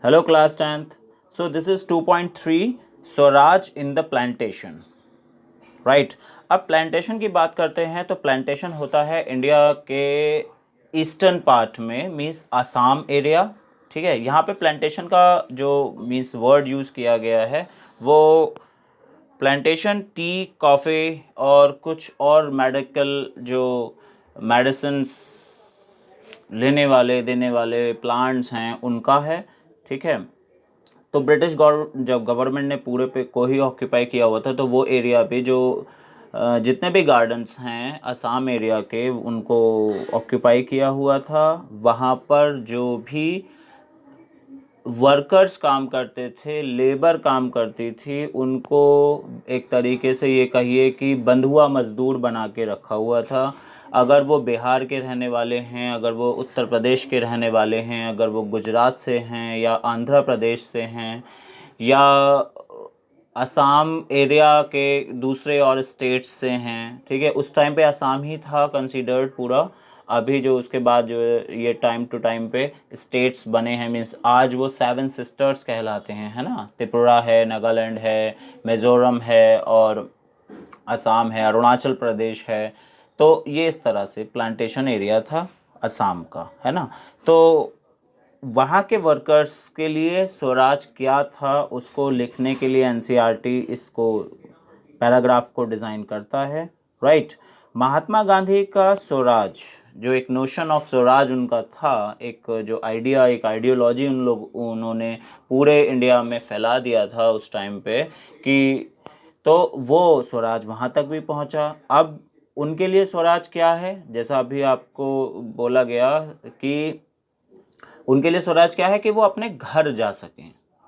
Hello class 10th. So this is 2.3 Swaraj in the plantation. Right. अब plantation की बात करते हैं तो प्लांटेशन होता है इंडिया के ईस्टर्न पार्ट में, मीन्स आसाम एरिया. ठीक है. यहाँ पे प्लांटेशन का जो मीन्स वर्ड यूज़ किया गया है वो प्लांटेशन टी, कॉफ़ी और कुछ और मेडिकल जो मेडिसिन्स लेने वाले देने वाले प्लांट्स हैं उनका है. ठीक है. तो ब्रिटिश जब गवर्नमेंट ने पूरे पे को ही ऑक्यूपाई किया हुआ था तो वो एरिया पे जो जितने भी गार्डन्स हैं असम एरिया के उनको ऑक्यूपाई किया हुआ था. वहाँ पर जो भी वर्कर्स काम करते थे, लेबर काम करती थी, उनको एक तरीके से ये कहिए कि बंधुआ मजदूर बना के रखा हुआ था. अगर वो बिहार के रहने वाले हैं, अगर वो उत्तर प्रदेश के रहने वाले हैं, अगर वो गुजरात से हैं या आंध्र प्रदेश से हैं या असम एरिया के दूसरे और स्टेट्स से हैं. ठीक है. उस टाइम पे असम ही था कंसीडर्ड पूरा. अभी जो उसके बाद जो ये टाइम टू टाइम पे स्टेट्स बने हैं, मीन्स आज वो 7 सिस्टर्स कहलाते हैं, है ना. त्रिपुरा है, नागालैंड है, मिज़ोरम है और असम है, अरुणाचल प्रदेश है. तो ये इस तरह से प्लांटेशन एरिया था असम का, है ना. तो वहाँ के वर्कर्स के लिए स्वराज क्या था उसको लिखने के लिए एनसीईआरटी इसको पैराग्राफ को डिज़ाइन करता है. राइट. महात्मा गांधी का स्वराज जो एक नोशन ऑफ स्वराज उनका था, एक जो आइडिया, एक आइडियोलॉजी उन्होंने पूरे इंडिया में फैला दिया था उस टाइम पे कि तो वो स्वराज वहाँ तक भी पहुँचा. अब उनके लिए स्वराज क्या है, जैसा अभी आपको बोला गया कि उनके लिए स्वराज क्या है कि वो अपने घर जा सकें,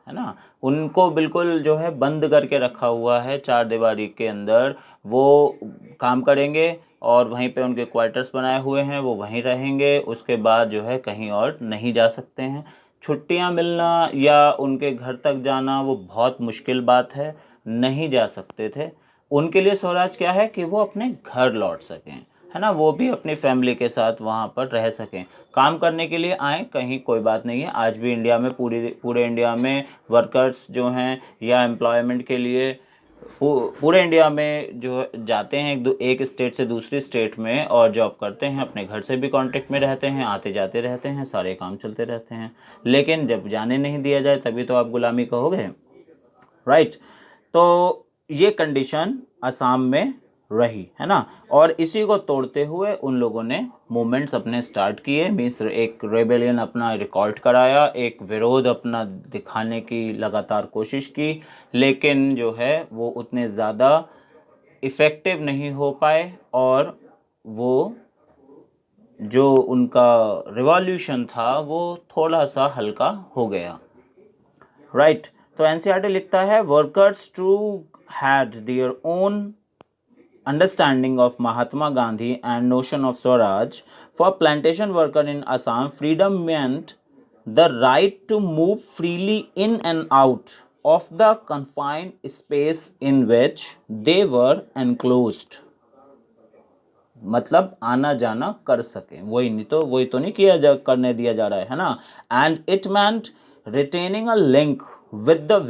है ना. उनको बिल्कुल जो है बंद करके रखा हुआ है चार दीवारी के अंदर. वो काम करेंगे और वहीं पे उनके क्वार्टर्स बनाए हुए हैं, वो वहीं रहेंगे. उसके बाद जो है कहीं और नहीं जा सकते हैं. छुट्टियां मिलना या उनके घर तक जाना वो बहुत मुश्किल बात है, नहीं जा सकते थे. उनके लिए स्वराज क्या है कि वो अपने घर लौट सकें, है ना. वो भी अपनी फैमिली के साथ वहाँ पर रह सकें. काम करने के लिए आए कहीं कोई बात नहीं है. आज भी इंडिया में पूरे इंडिया में वर्कर्स जो हैं या एम्प्लॉयमेंट के लिए पूरे इंडिया में जो जाते हैं एक स्टेट से दूसरी स्टेट में और जॉब करते हैं, अपने घर से भी कांटेक्ट में रहते हैं, आते जाते रहते हैं, सारे काम चलते रहते हैं. लेकिन जब जाने नहीं दिया जाए तभी तो आप गुलामी कहोगे. राइट. तो ये कंडीशन असम में रही, है ना. और इसी को तोड़ते हुए उन लोगों ने मूवमेंट्स अपने स्टार्ट किए, मीन्स एक रेबेलियन अपना रिकॉर्ड कराया, एक विरोध अपना दिखाने की लगातार कोशिश की. लेकिन जो है वो उतने ज़्यादा इफ़ेक्टिव नहीं हो पाए और वो जो उनका रिवॉल्यूशन था वो थोड़ा सा हल्का हो गया. राइट. तो एनसीईआरटी लिखता है workers to had their own understanding of Mahatma Gandhi and notion of Swaraj. For plantation worker in Assam, freedom meant the right to move freely in and out of the confined space in which they were enclosed. मतलब आना जाना कर सकें, वही तो नहीं करने दिया जा रहा है ना. And it meant retaining a link with the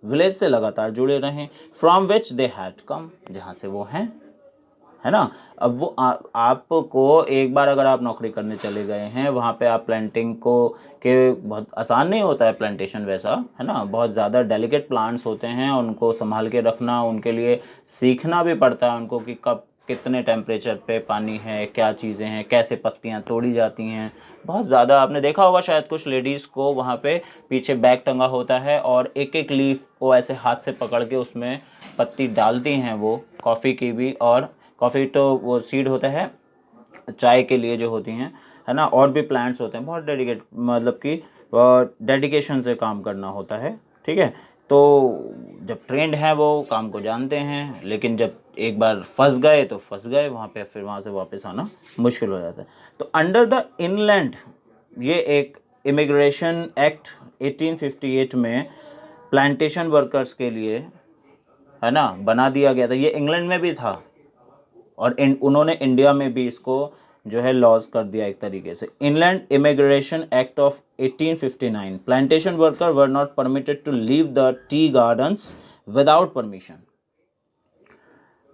village से लगातार जुड़े रहें. From which they had come, जहाँ से वो हैं, है ना. अब वो आपको एक बार अगर आप नौकरी करने चले गए हैं वहाँ पे आप प्लांटिंग को के बहुत आसान नहीं होता है प्लांटेशन वैसा, है ना. बहुत ज़्यादा डेलिकेट प्लांट्स होते हैं, उनको संभाल के रखना, उनके लिए सीखना भी पड़ता है उनको कि कब कितने टेम्परेचर पे पानी है, क्या चीज़ें हैं, कैसे पत्तियाँ तोड़ी जाती हैं. बहुत ज़्यादा आपने देखा होगा शायद कुछ लेडीज़ को वहाँ पे पीछे बैग टंगा होता है और एक एक लीफ को ऐसे हाथ से पकड़ के उसमें पत्ती डालती हैं वो कॉफ़ी की भी. और कॉफ़ी तो वो सीड होता है चाय के लिए जो होती हैं, है ना. और भी प्लांट्स होते हैं, बहुत मतलब कि डेडिकेशन से काम करना होता है. ठीक है. तो जब ट्रेंड है वो काम को जानते हैं, लेकिन जब एक बार फंस गए तो फंस गए वहाँ पे, फिर वहाँ से वापस आना मुश्किल हो जाता है. तो अंडर द इनलैंड ये एक इमिग्रेशन एक्ट 1858 में प्लांटेशन वर्कर्स के लिए, है ना, बना दिया गया था. ये इंग्लैंड में भी था और उन्होंने इंडिया में भी इसको जो है लॉज कर दिया एक तरीके से। Inland immigration act of 1859, plantation worker were not permitted to leave the tea gardens without permission.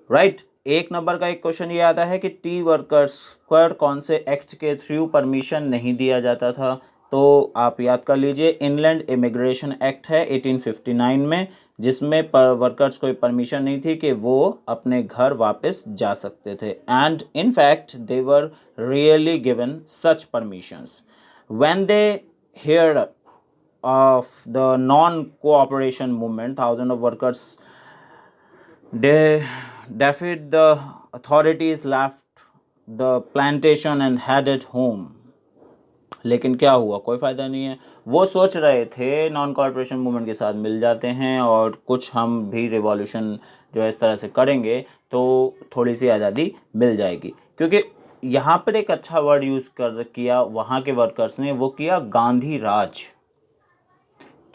Right, एक नंबर का एक क्वेश्चन ये आता है कि टी वर्कर्स पर कौन से एक्ट के थ्रू परमिशन नहीं दिया जाता था, तो आप याद कर लीजिए, इनलैंड इमिग्रेशन एक्ट है 1859 में, जिसमें वर्कर्स को परमिशन नहीं थी कि वो अपने घर वापस जा सकते थे। And in fact they were really given such permissions when they hear of the non cooperation movement, thousand of workers defied the authorities, left the plantation and headed home। लेकिन क्या हुआ, कोई फ़ायदा नहीं है। वो सोच रहे थे नॉन कॉर्पोरेशन मूवमेंट के साथ मिल जाते हैं और कुछ हम भी रिवॉल्यूशन जो है इस तरह से करेंगे तो थोड़ी सी आज़ादी मिल जाएगी। क्योंकि यहाँ पर एक अच्छा वर्ड यूज़ किया वहाँ के वर्कर्स ने, वो किया गांधी राज।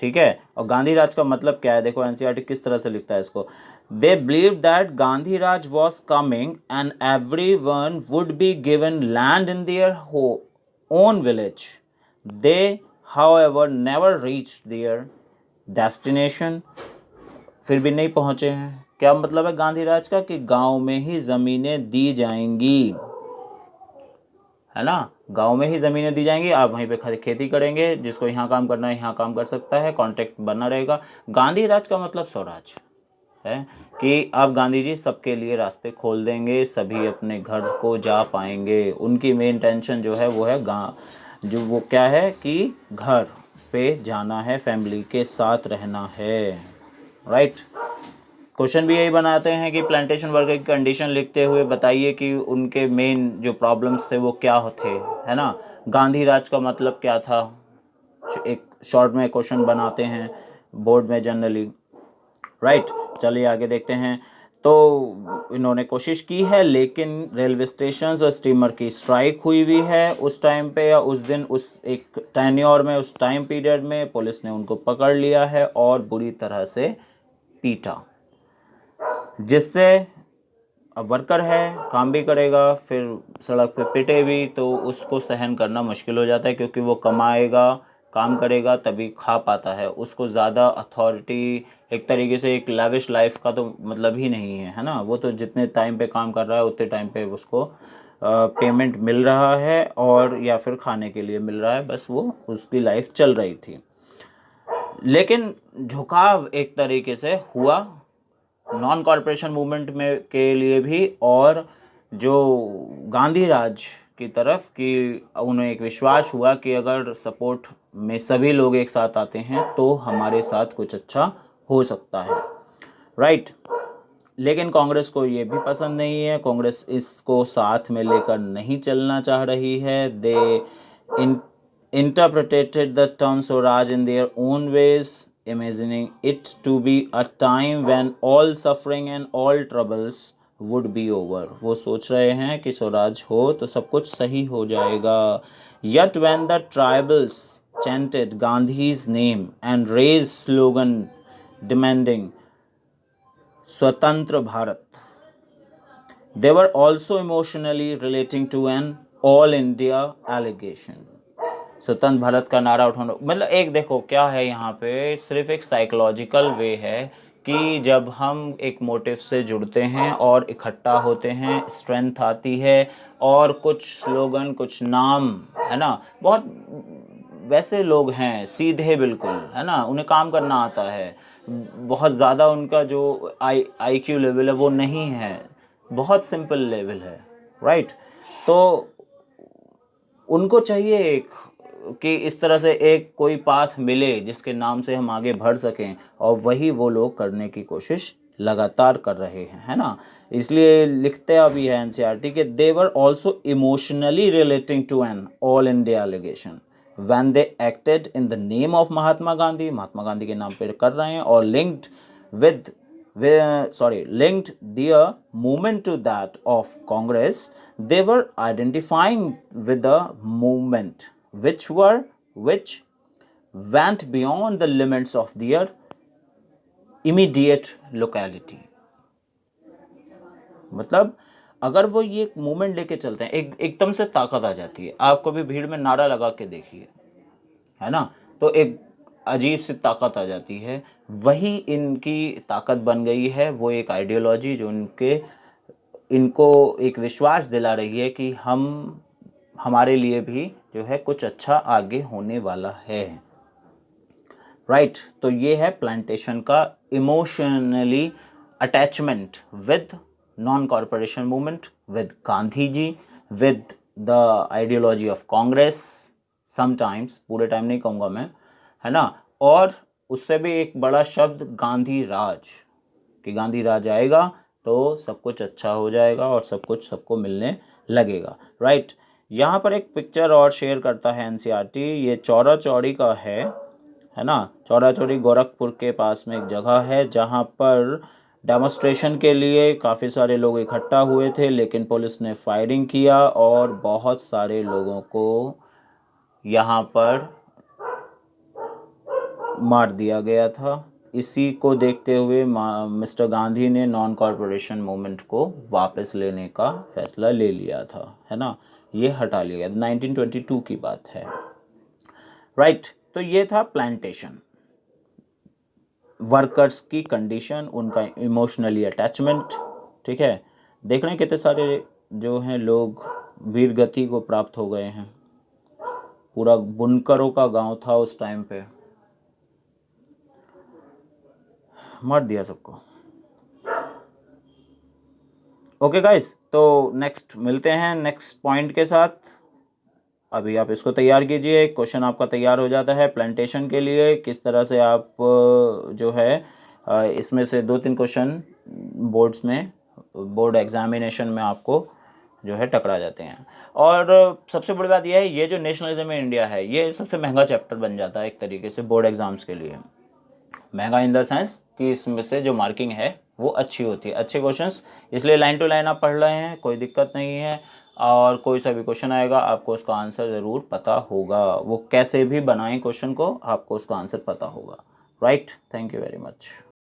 ठीक है, और गांधी राज का मतलब क्या है, देखो एनसीईआरटी किस तरह से लिखता है इसको। They believed that Gandhi Raj was coming and everyone would be given land in their own village. They, however, never reached their destination। फिर भी नहीं पहुंचे हैं। क्या मतलब है गांधी राज का, कि गांव में ही ज़मीनें दी जाएंगी, है ना, गांव में ही ज़मीनें दी जाएंगी, आप वहीं पे खेती करेंगे, जिसको यहाँ काम करना है यहाँ काम कर सकता है, कॉन्ट्रैक्ट बना रहेगा। गांधी राज का मतलब स्वराज है कि अब गांधी जी सबके लिए रास्ते खोल देंगे, सभी अपने घर को जा पाएंगे। उनकी मेन टेंशन जो है वो है जो वो क्या है कि घर पे जाना है, फैमिली के साथ रहना है। राइट, क्वेश्चन भी यही बनाते हैं कि प्लांटेशन वर्कर की कंडीशन लिखते हुए बताइए कि उनके मेन जो प्रॉब्लम्स थे वो क्या थे, है ना। गांधी राज का मतलब क्या था, एक शॉर्ट में क्वेश्चन बनाते हैं बोर्ड में जनरली। राइट, चलिए आगे देखते हैं। तो इन्होंने कोशिश की है, लेकिन रेलवे स्टेशंस और स्टीमर की स्ट्राइक हुई हुई है उस टाइम पे, या उस दिन, उस एक टेन्योर में, उस टाइम पीरियड में पुलिस ने उनको पकड़ लिया है और बुरी तरह से पीटा, जिससे अब वर्कर है, काम भी करेगा, फिर सड़क पे पिटे भी, तो उसको सहन करना मुश्किल हो जाता है, क्योंकि वो कमाएगा, काम करेगा तभी खा पाता है। उसको ज़्यादा अथॉरिटी, एक तरीके से एक लैविश लाइफ का तो मतलब ही नहीं है ना। वो तो जितने टाइम पे काम कर रहा है उतने टाइम पे उसको पेमेंट मिल रहा है, और या फिर खाने के लिए मिल रहा है, बस वो उसकी लाइफ चल रही थी। लेकिन झुकाव एक तरीके से हुआ नॉन कॉर्पोरेशन मूवमेंट में के लिए भी, और जो गांधी राज की तरफ, कि उन्हें एक विश्वास हुआ कि अगर सपोर्ट में सभी लोग एक साथ आते हैं तो हमारे साथ कुछ अच्छा हो सकता है। राइट, लेकिन कांग्रेस को ये भी पसंद नहीं है, कांग्रेस इसको साथ में लेकर नहीं चलना चाह रही है। दे interpreted the term Swaraj in their own ways, imagining it to be a time when all suffering and all troubles would be over। वो सोच रहे हैं कि स्वराज हो तो सब कुछ सही हो जाएगा। Yet when the tribals chanted Gandhi's name and raised slogan demanding स्वतंत्र Bharat, they were also emotionally relating to an all India allegation। स्वतंत्र भारत का नारा उठाना, मतलब एक देखो क्या है यहाँ पे, सिर्फ एक साइकोलॉजिकल वे है कि जब हम एक मोटिव से जुड़ते हैं और इकट्ठा होते हैं, स्ट्रेंथ आती है, और कुछ स्लोगन, कुछ नाम, है ना, बहुत वैसे लोग हैं सीधे बिल्कुल, है ना, उन्हें काम करना आता है, बहुत ज़्यादा उनका जो IQ लेवल है वो नहीं है, बहुत सिंपल लेवल है। राइट, तो उनको चाहिए एक कि इस तरह से एक कोई पाथ मिले जिसके नाम से हम आगे बढ़ सकें, और वही वो लोग करने की कोशिश लगातार कर रहे हैं, है ना। इसलिए लिखते अभी है एनसीईआरटी के they were also emotionally relating to an all India allegation when they acted in the name of Mahatma Gandhi, Mahatma Gandhi के नाम पे कर रहे हैं, और linked their movement to that of Congress, they were identifying with the movement which went beyond the limits of their immediate locality। मतलब अगर वो ये मूवमेंट लेके चलते हैं, एकदम से ताकत आ जाती है। आप कभी भीड़ में नारा लगा के देखिए, है ना, तो एक अजीब सी ताकत आ जाती है। वही इनकी ताकत बन गई है, वो एक आइडियोलॉजी जो इनको एक विश्वास दिला रही है कि हमारे लिए भी जो है कुछ अच्छा आगे होने वाला है। राइट, तो ये है प्लांटेशन का emotionally attachment with non corporation movement, with Gandhi ji, with the ideology of Congress, sometimes, पूरे टाइम नहीं कहूँगा मैं, है ना। और उससे भी एक बड़ा शब्द गांधी राज, कि गांधी राज आएगा तो सब कुछ अच्छा हो जाएगा और सब कुछ सबको मिलने लगेगा। राइट, यहाँ पर एक पिक्चर और शेयर करता है एनसीईआरटी, ये चौरा चौड़ी का है ना। चौरा चौड़ी गोरखपुर के पास में एक जगह है जहाँ पर डेमोस्ट्रेशन के लिए काफ़ी सारे लोग इकट्ठा हुए थे, लेकिन पुलिस ने फायरिंग किया और बहुत सारे लोगों को यहाँ पर मार दिया गया था। इसी को देखते हुए मिस्टर गांधी ने नॉन कॉरपोरेशन मूवमेंट को वापस लेने का फैसला ले लिया था, है ना, ये हटा लिया गया। 1922 की बात है। राइट, तो ये था प्लांटेशन, वर्कर्स की कंडीशन, उनका इमोशनली अटैचमेंट। ठीक है, देख रहे हैं कितने सारे जो हैं लोग वीर गति को प्राप्त हो गए हैं। पूरा बुनकरों का गांव था उस टाइम पे, मार दिया सबको। ओके गाइस, तो नेक्स्ट मिलते हैं नेक्स्ट पॉइंट के साथ। अभी आप इसको तैयार कीजिए, क्वेश्चन आपका तैयार हो जाता है प्लांटेशन के लिए। किस तरह से आप जो है इसमें से 2-3 क्वेश्चन बोर्ड्स में, बोर्ड एग्जामिनेशन में आपको जो है टकरा जाते हैं। और सबसे बड़ी बात यह है, ये जो नेशनलिज्म इन इंडिया है, ये सबसे महंगा चैप्टर बन जाता है एक तरीके से बोर्ड एग्जाम्स के लिए। महंगा इन द सेंस कि इसमें से जो मार्किंग है वो अच्छी होती है, अच्छे क्वेश्चंस, इसलिए लाइन टू लाइन आप पढ़ रहे हैं, कोई दिक्कत नहीं है। और कोई सा भी क्वेश्चन आएगा आपको उसका आंसर ज़रूर पता होगा, वो कैसे भी बनाएं क्वेश्चन को, आपको उसका आंसर पता होगा। Right, thank you very much.